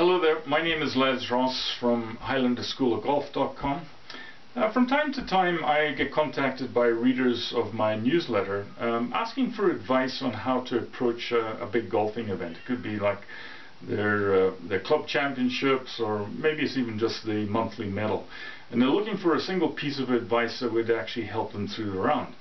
Hello there, my name is Les Ross from HighlanderSchoolOfGolf.com. From time to time I get contacted by readers of my newsletter asking for advice on how to approach a big golfing event. It could be like their club championships, or maybe it's even just the monthly medal. And they're looking for a single piece of advice that would actually help them through the round.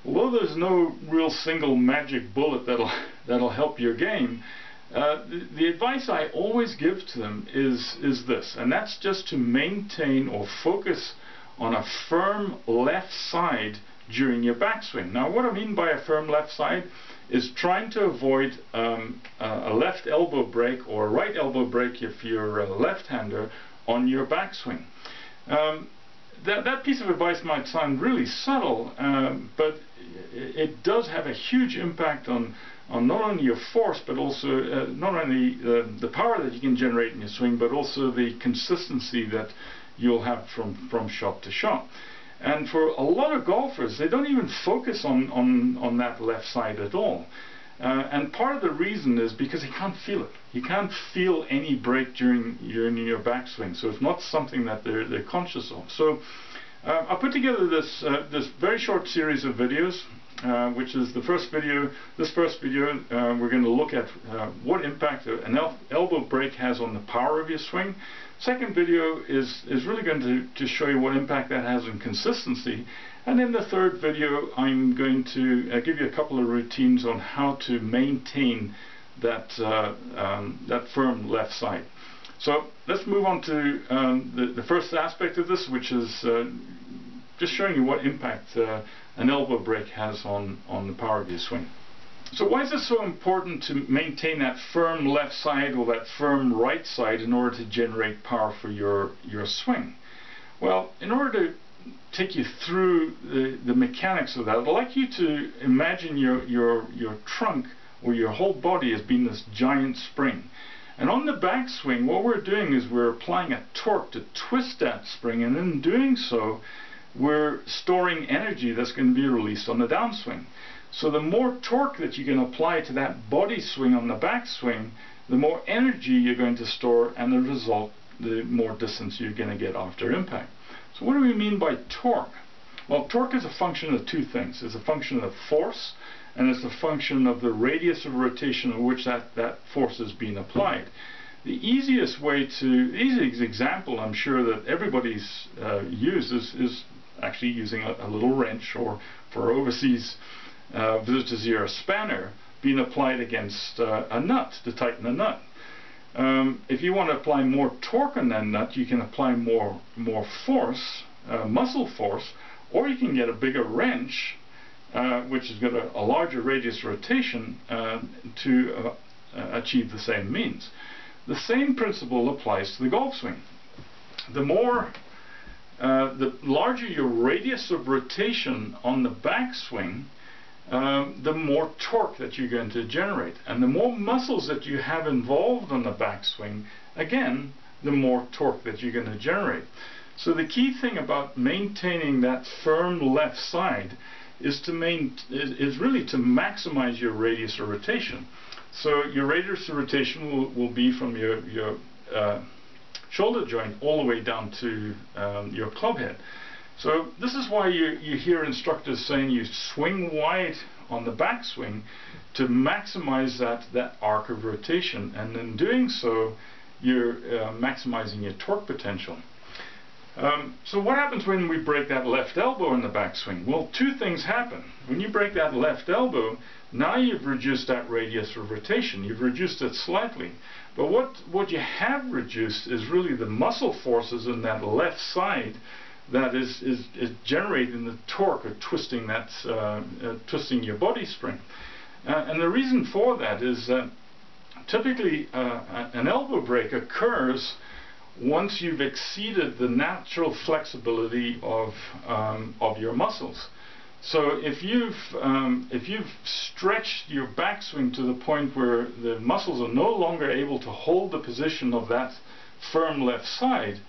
Although there's no real single magic bullet that'll help your game, the advice I always give to them is this, and that's just to maintain or focus on a firm left side during your backswing. Now, what I mean by a firm left side is trying to avoid a left elbow break or a right elbow break if you're a left-hander on your backswing. That piece of advice might sound really subtle, but it does have a huge impact on not only your force, but also not only the power that you can generate in your swing, but also the consistency that you'll have from shot to shot. And for a lot of golfers, they don't even focus on that left side at all. And part of the reason is because you can't feel it. You can't feel any break during your backswing, so it's not something that they're conscious of. So I put together this very short series of videos, which is the first video. This first video, we're going to look at what impact an elbow break has on the power of your swing. Second video is really going to show you what impact that has on consistency. And in the third video, I'm going to give you a couple of routines on how to maintain that firm left side. So let's move on to the first aspect of this, which is just showing you what impact an elbow break has on the power of your swing. So why is it so important to maintain that firm left side or that firm right side in order to generate power for your swing? Well, in order to take you through the mechanics of that, I'd like you to imagine your trunk or your whole body as being this giant spring. And on the backswing, what we're doing is we're applying a torque to twist that spring, and in doing so, we're storing energy that's going to be released on the downswing. So the more torque that you can apply to that body swing on the backswing, the more energy you're going to store, and the result, the more distance you're going to get after impact. So what do we mean by torque? Well, torque is a function of two things. It's a function of force, and it's a function of the radius of rotation of which that force is being applied. The easiest example I'm sure that everybody's used is actually using a little wrench, or for overseas visitors here, a spanner being applied against a nut to tighten a nut. If you want to apply more torque on that nut, you can apply more force, muscle force, or you can get a bigger wrench, which has got a larger radius rotation to achieve the same means. The same principle applies to the golf swing. The larger your radius of rotation on the backswing, the more torque that you're going to generate. And the more muscles that you have involved on the backswing, again, the more torque that you're going to generate. So the key thing about maintaining that firm left side is really to maximize your radius of rotation. So your radius of rotation will be from your shoulder joint all the way down to your club head. So this is why you hear instructors saying you swing wide on the backswing to maximize that arc of rotation, and in doing so you're maximizing your torque potential. So what happens when we break that left elbow in the backswing? Well, two things happen. When you break that left elbow, now you've reduced that radius of rotation. You've reduced it slightly. But what you have reduced is really the muscle forces in that left side that is generating the torque of twisting twisting your body spring. And the reason for that is that typically an elbow break occurs once you've exceeded the natural flexibility of your muscles. So if you've stretched your backswing to the point where the muscles are no longer able to hold the position of that firm left side,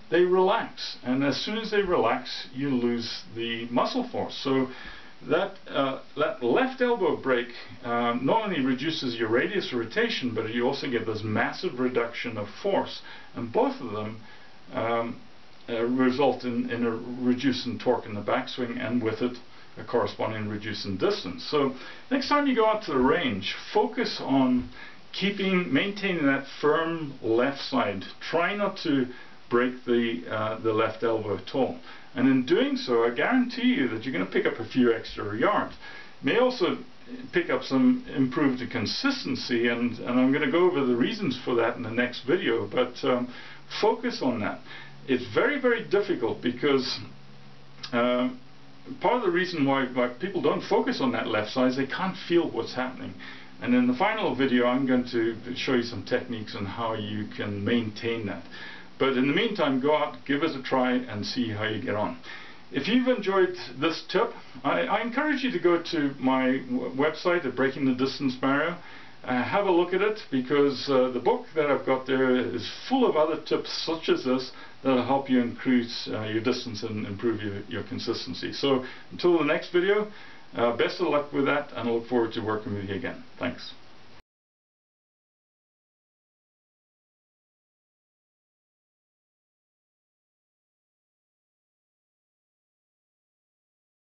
they relax, and as soon as they relax, you lose the muscle force. So that left elbow break not only reduces your radius of rotation, but you also get this massive reduction of force, and both of them result in a reduce in torque in the backswing, and with it a corresponding reduce in distance. So next time you go out to the range, focus on maintaining that firm left side. Try not to break the left elbow at all. And in doing so, I guarantee you that you're going to pick up a few extra yards. May also pick up some improved consistency, and I'm going to go over the reasons for that in the next video, but focus on that. It's very, very difficult because part of the reason why people don't focus on that left side is they can't feel what's happening. And in the final video, I'm going to show you some techniques on how you can maintain that. But in the meantime, go out, give it a try, and see how you get on. If you've enjoyed this tip, I encourage you to go to my website at Breaking the Distance Barrier. Have a look at it, because the book that I've got there is full of other tips such as this that will help you increase your distance and improve your consistency. So until the next video, best of luck with that, and I look forward to working with you again. Thanks.